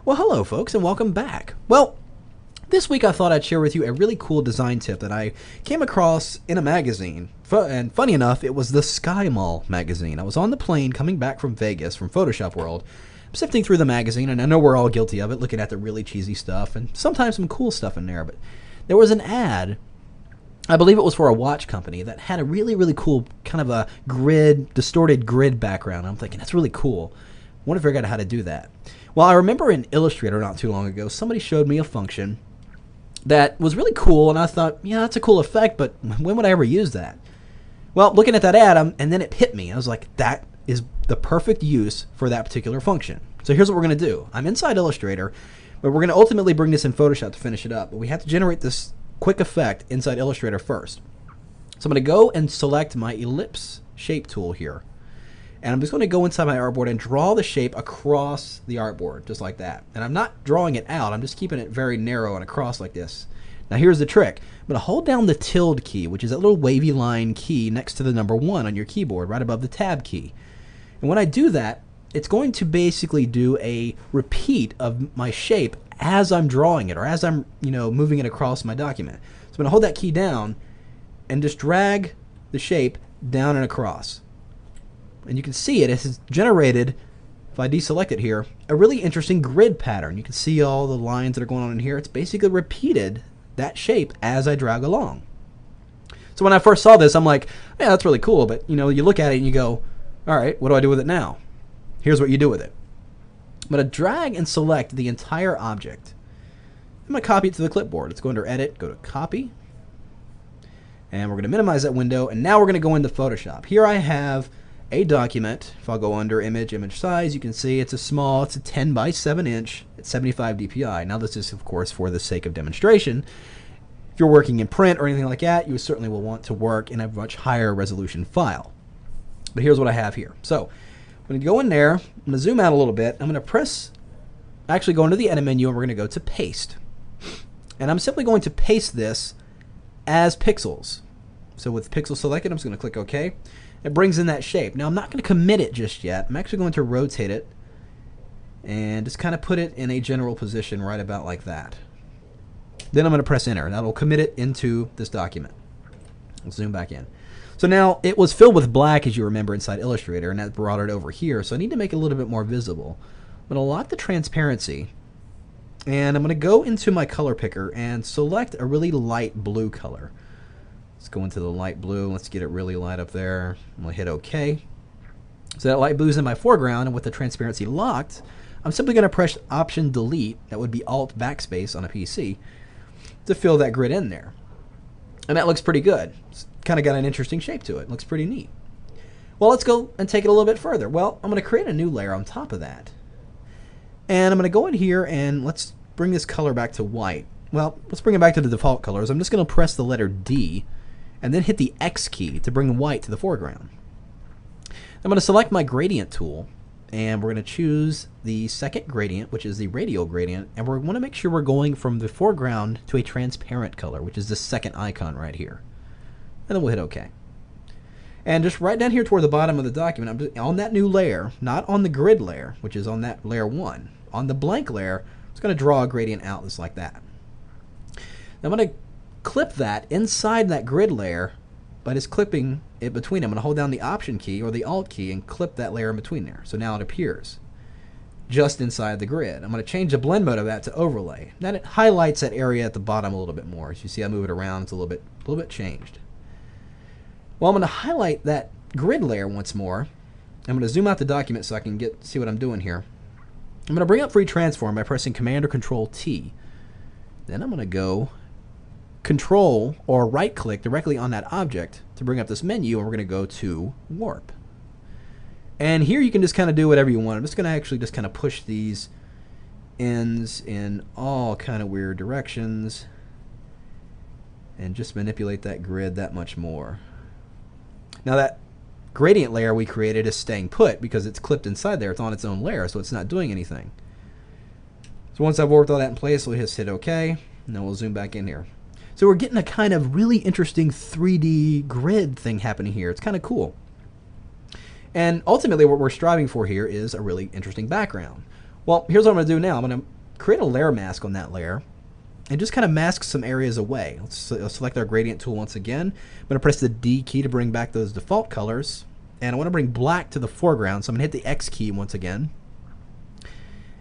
Well, hello, folks, and welcome back. Well, this week I thought I'd share with you a really cool design tip that I came across in a magazine. And funny enough, it was the Sky Mall magazine. I was on the plane coming back from Vegas from Photoshop World. I'm sifting through the magazine, and I know we're all guilty of it, looking at the really cheesy stuff, and sometimes some cool stuff in there. But there was an ad, I believe it was for a watch company, that had a really, really cool kind of a distorted grid background. I'm thinking, that's really cool. I want to figure out how to do that. Well, I remember in Illustrator not too long ago, somebody showed me a function that was really cool, and I thought, yeah, that's a cool effect, but when would I ever use that? Well, looking at that ad, and then it hit me. I was like, that is the perfect use for that particular function. So here's what we're going to do. I'm inside Illustrator, but we're going to ultimately bring this in Photoshop to finish it up. But we have to generate this quick effect inside Illustrator first. So I'm going to go and select my ellipse shape tool here. And I'm just going to go inside my artboard and draw the shape across the artboard, just like that. And I'm not drawing it out. I'm just keeping it very narrow and across like this. Now here's the trick. I'm going to hold down the tilde key, which is that little wavy line key next to the number 1 on your keyboard, right above the tab key. And when I do that, it's going to basically do a repeat of my shape as I'm drawing it, or as I'm, moving it across my document. So I'm going to hold that key down and just drag the shape down and across. And you can see it has generated, if I deselect it here, a really interesting grid pattern. You can see all the lines that are going on in here. It's basically repeated that shape as I drag along. So when I first saw this, I'm like, yeah, that's really cool. But you look at it and you go, all right, what do I do with it now? Here's what you do with it. I'm going to drag and select the entire object. I'm going to copy it to the clipboard. Let's go under Edit, go to Copy. And we're going to minimize that window. And now we're going to go into Photoshop. Here I have a document. If I'll go under image size, you can see it's a 10 by 7 inch at 75 dpi. Now this is of course for the sake of demonstration. If you're working in print or anything like that, you certainly will want to work in a much higher resolution file. But here's what I have here. So I'm going to go in there, I'm going to zoom out a little bit, I'm going to actually go into the edit menu, and we're going to go to paste. And I'm simply going to paste this as pixels. So with pixel selected, I'm just going to click OK. It brings in that shape. Now I'm not going to commit it just yet. I'm actually going to rotate it and just kind of put it in a general position right about like that. Then I'm going to press enter, and that'll commit it into this document. Let's zoom back in. So now it was filled with black, as you remember, inside Illustrator, and that brought it over here. So I need to make it a little bit more visible. I'm going to lock the transparency, and I'm going to go into my color picker and select a really light blue color. Let's go into the light blue. Let's get it really light up there. I'm going to hit OK. So that light blue is in my foreground, and with the transparency locked, I'm simply going to press Option Delete, that would be Alt Backspace on a PC, to fill that grid in there. And that looks pretty good. It's kind of got an interesting shape to it. Looks pretty neat. Well, let's go and take it a little bit further. Well, I'm going to create a new layer on top of that. And I'm going to go in here and let's bring this color back to white. Well, let's bring it back to the default colors. I'm just going to press the letter D and then hit the X key to bring white to the foreground. I'm going to select my gradient tool, and we're going to choose the second gradient, which is the radial gradient, and we want to make sure we're going from the foreground to a transparent color, which is the second icon right here. And then we'll hit OK. And just right down here toward the bottom of the document, I'm just on that new layer, not on the grid layer, which is on that layer 1. On the blank layer, I'm just going to draw a gradient out just like that. Now I'm going to clip that inside that grid layer by just clipping it between them. I'm going to hold down the Option key or the Alt key and clip that layer in between there. So now it appears just inside the grid. I'm going to change the blend mode of that to overlay. Then it highlights that area at the bottom a little bit more. As you see, I move it around, it's a little bit changed. Well, I'm going to highlight that grid layer once more. I'm going to zoom out the document so I can see what I'm doing here. I'm going to bring up Free Transform by pressing Command or Control T. Then I'm going to go Control or right click directly on that object to bring up this menu, and we're going to go to Warp. And here you can just kind of do whatever you want. I'm just going to actually just kind of push these ends in all kind of weird directions and just manipulate that grid that much more. Now that gradient layer we created is staying put because it's clipped inside there. It's on its own layer, so it's not doing anything. So once I've worked all that in place, we'll just hit OK, and then we'll zoom back in here. So we're getting a kind of really interesting 3D grid thing happening here. It's kind of cool. And ultimately what we're striving for here is a really interesting background. Well, here's what I'm going to do now. I'm going to create a layer mask on that layer and just kind of mask some areas away. Let's select our gradient tool once again. I'm going to press the D key to bring back those default colors. And I want to bring black to the foreground, so I'm going to hit the X key once again.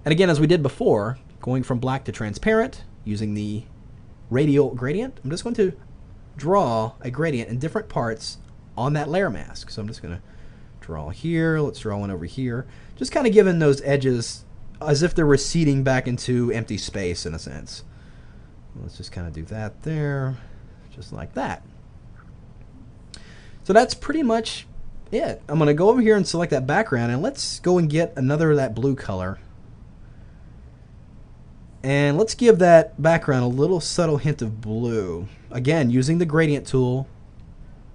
And again, as we did before, going from black to transparent, using the radial gradient, I'm just going to draw a gradient in different parts on that layer mask. So I'm just going to draw here. Let's draw one over here. Just kind of giving those edges as if they're receding back into empty space in a sense. Let's just kind of do that there, just like that. So that's pretty much it. I'm going to go over here and select that background, and let's go and get another of that blue color. And let's give that background a little subtle hint of blue. Again, using the gradient tool,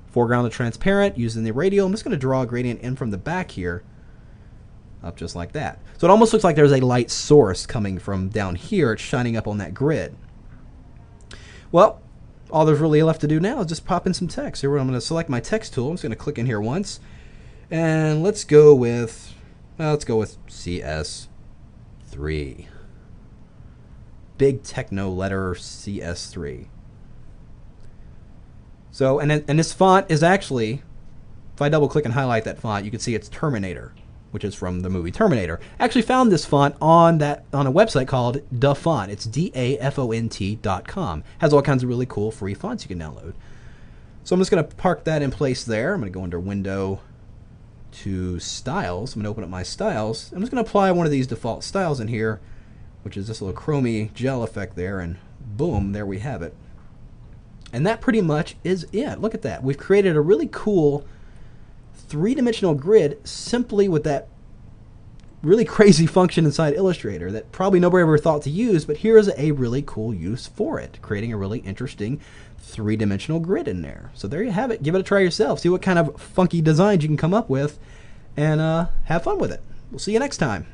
foreground to transparent, using the radial. I'm just going to draw a gradient in from the back here, up just like that. So it almost looks like there's a light source coming from down here. It's shining up on that grid. Well, all there's really left to do now is just pop in some text. Here I'm going to select my text tool. I'm just going to click in here once. And let's go with CS3. Big techno letter CS3. So, and this font is actually, if I double click and highlight that font, you can see it's Terminator, which is from the movie Terminator. I actually found this font on a website called DaFont. It's DAFONT.com. Has all kinds of really cool free fonts you can download. So I'm just going to park that in place there. I'm going to go under Window to Styles. I'm going to open up my styles. I'm just going to apply one of these default styles in here, which is this little chromey gel effect there, and boom, there we have it. And that pretty much is it. Look at that. We've created a really cool three-dimensional grid simply with that really crazy function inside Illustrator that probably nobody ever thought to use, but here's a really cool use for it, creating a really interesting three-dimensional grid in there. So there you have it. Give it a try yourself. See what kind of funky designs you can come up with, and have fun with it. We'll see you next time.